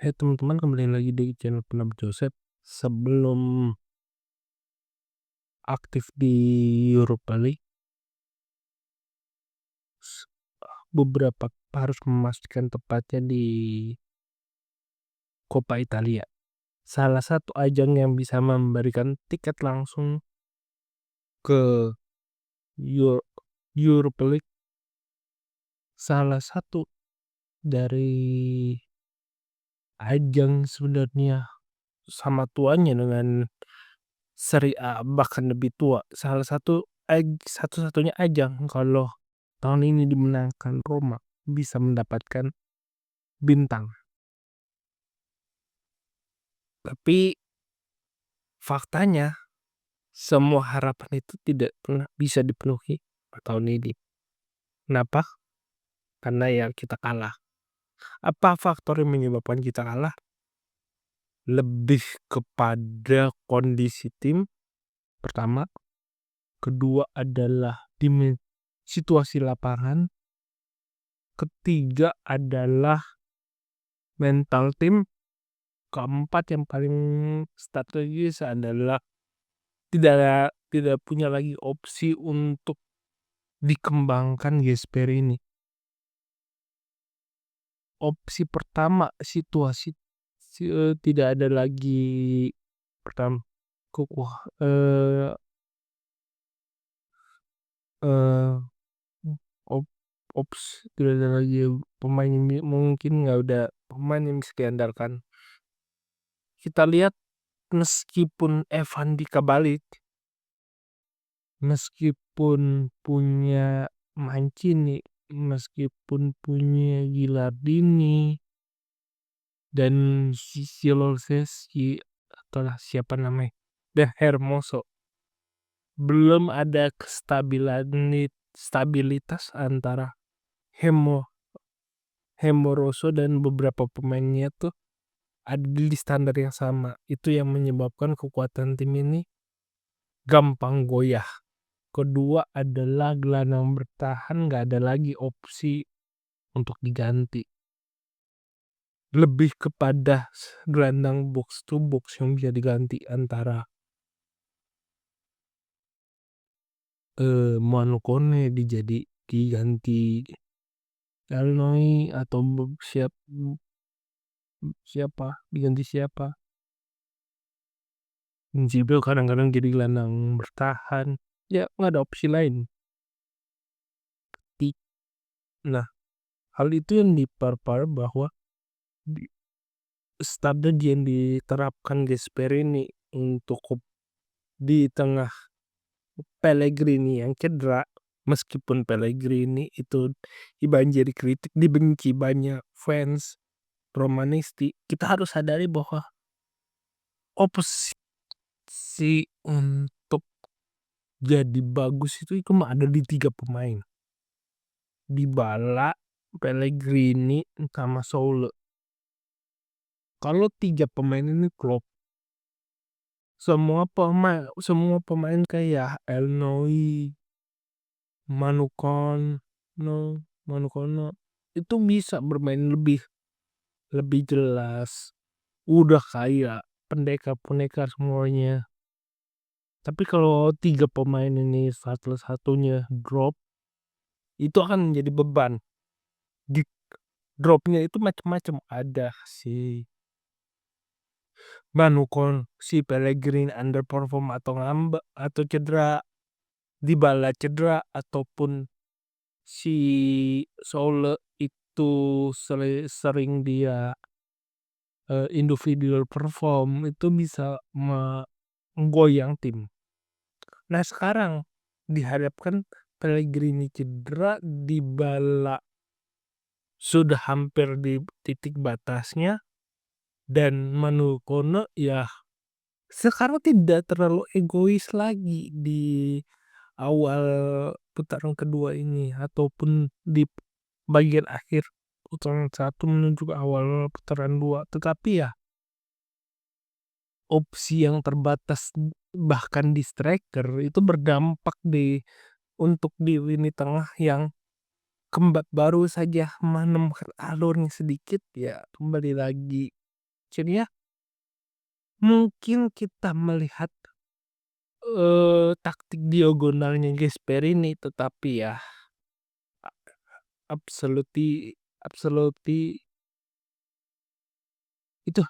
Hai teman-teman, kembali lagi di channel Pendapat Joseph. Sebelum aktif di Europa League, beberapa harus memastikan tepatnya di Coppa Italia. Salah satu ajang yang bisa memberikan tiket langsung ke Europa League. Salah satu dari ajang sebenarnya sama tuanya dengan Serie A, bahkan lebih tua. Satu-satunya ajang kalau tahun ini dimenangkan Roma bisa mendapatkan bintang. Tapi faktanya semua harapan itu tidak pernah bisa dipenuhi tahun ini. Kenapa? Karena ya kita kalah. Apa faktor yang menyebabkan kita kalah? Lebih kepada kondisi tim pertama, kedua adalah situasi lapangan, ketiga adalah mental tim, keempat yang paling strategis adalah tidak punya lagi opsi untuk dikembangkan Gasper ini. Opsi pertama, situasi tidak ada lagi pertama tidak ada lagi pemain mungkin nggak ada pemain yang bisa diandalkan. Kita lihat meskipun Evan Dika balik, meskipun punya Mancini, meskipun punya Gilardini dan Silolsesi atau siapa namanya dan Hermoso, belum ada stabilitas antara Hemoroso dan beberapa pemainnya tuh ada di standar yang sama. Itu yang menyebabkan kekuatan tim ini gampang goyah. Kedua adalah gelandang bertahan gak ada lagi opsi untuk diganti. Lebih kepada gelandang box to box yang bisa diganti antara Manukone diganti Elnoi atau diganti siapa. Jibril kadang-kadang jadi gelandang bertahan. Ya nggak ada opsi lain. Nah, hal itu yang diperparah bahwa strategi yang diterapkan Gasper ini untuk di tengah Pellegrini yang cedera, meskipun Pellegrini itu dibanjiri kritik, dibenci banyak fans Romanisti, kita harus sadari bahwa opsi untuk jadi bagus itu cuma ada di 3 pemain, Dybala, Pellegrini, sama Soule. Kalau 3 pemain ini klop, semua pemain kayak Elnoi, Manukono itu bisa bermain lebih jelas, udah kayak pendekar semuanya. Tapi kalau 3 pemain ini satu-satunya drop, itu akan menjadi beban. Dropnya itu macam-macam, ada si Manukon, si Pellegrini underperform atau ngambek atau cedera, Dybala cedera, ataupun si Soule itu sering dia individual perform, itu bisa menggoyang tim. Nah sekarang dihadapkan Pellegrini cedera, Dybala sudah hampir di titik batasnya, dan Manukone ya sekarang tidak terlalu egois lagi di awal putaran kedua ini ataupun di bagian akhir putaran 1 menuju ke awal putaran 2. Tetapi ya opsi yang terbatas bahkan di striker itu berdampak untuk di lini tengah yang baru saja menemukan alurnya sedikit, ya kembali lagi Jadinya mungkin kita melihat, taktik diagonalnya Gasperini, tetapi ya absolutely absolutely itu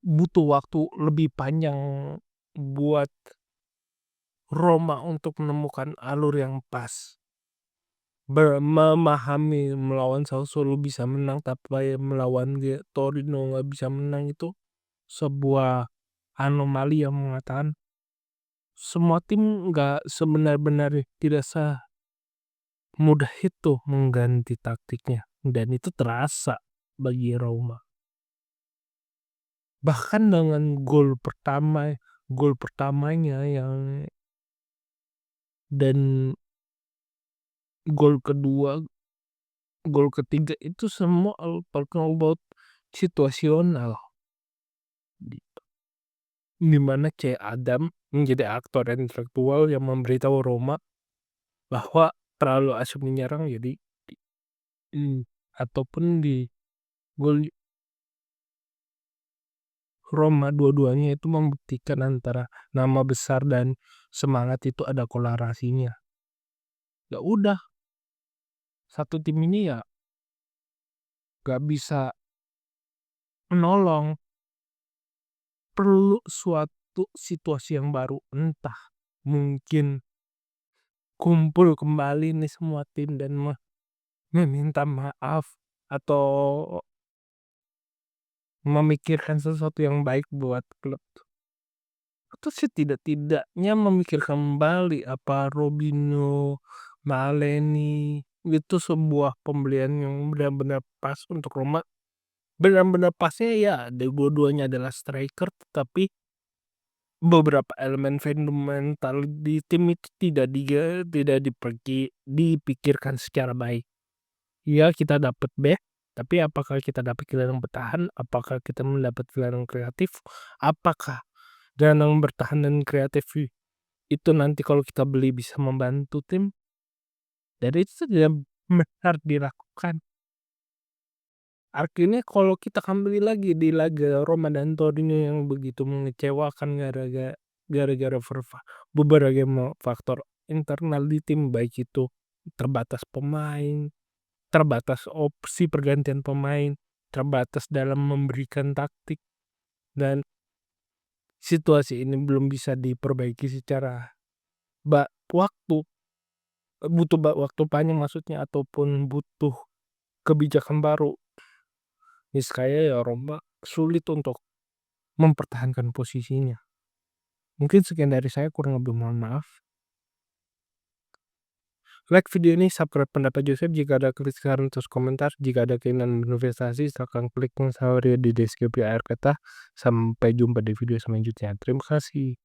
butuh waktu lebih panjang buat Roma untuk menemukan alur yang pas. Memahami melawan Sassuolo bisa menang, tapi melawan Torino nggak bisa menang, itu sebuah anomali yang mengatakan semua tim nggak sebenar-benar tidak semudah itu mengganti taktiknya, dan itu terasa bagi Roma. Bahkan dengan gol pertamanya yang dan gol kedua, gol ketiga itu semua talking about situasional. Di mana C. Adam menjadi aktor intelektual yang memberitahu Roma bahwa terlalu asik menyerang, jadi ataupun di gol Roma dua-duanya itu membuktikan antara nama besar dan semangat itu ada kolerasinya. Ya udah, satu tim ini ya gak bisa menolong, perlu suatu situasi yang baru, entah mungkin kumpul kembali nih semua tim dan meminta maaf, atau memikirkan sesuatu yang baik buat klub, atau setidak-tidaknya memikirkan kembali apa Robinho, Maleni itu sebuah pembelian yang benar-benar pas untuk Roma. Benar-benar pasnya ya dua-duanya adalah striker, tetapi beberapa elemen fundamental di tim itu tidak dipikirkan secara baik. Ya, kita dapat back, tapi apakah kita dapat gelandang bertahan? Apakah kita mendapat gelandang kreatif? Apakah gelandang bertahan dan kreatif itu nanti kalau kita beli bisa membantu tim? Dari itu tidak benar dilakukan. Akhirnya kalau kita kembali lagi di laga Roma dan Torino yang begitu mengecewakan gara-gara beberapa faktor internal di tim, baik itu terbatas pemain, terbatas opsi pergantian pemain, terbatas dalam memberikan taktik, dan situasi ini belum bisa diperbaiki secara waktu, butuh waktu panjang maksudnya, ataupun butuh kebijakan baru. Niscaya ya Roma sulit untuk mempertahankan posisinya. Mungkin sekian dari saya, kurang lebih mohon maaf. Like video ini, subscribe pendapat Joseph. Jika ada kritik, saran, terus komentar. Jika ada keinginan berinvestasi, silakan klik link di deskripsi akhir kata. Sampai jumpa di video selanjutnya. Terima kasih.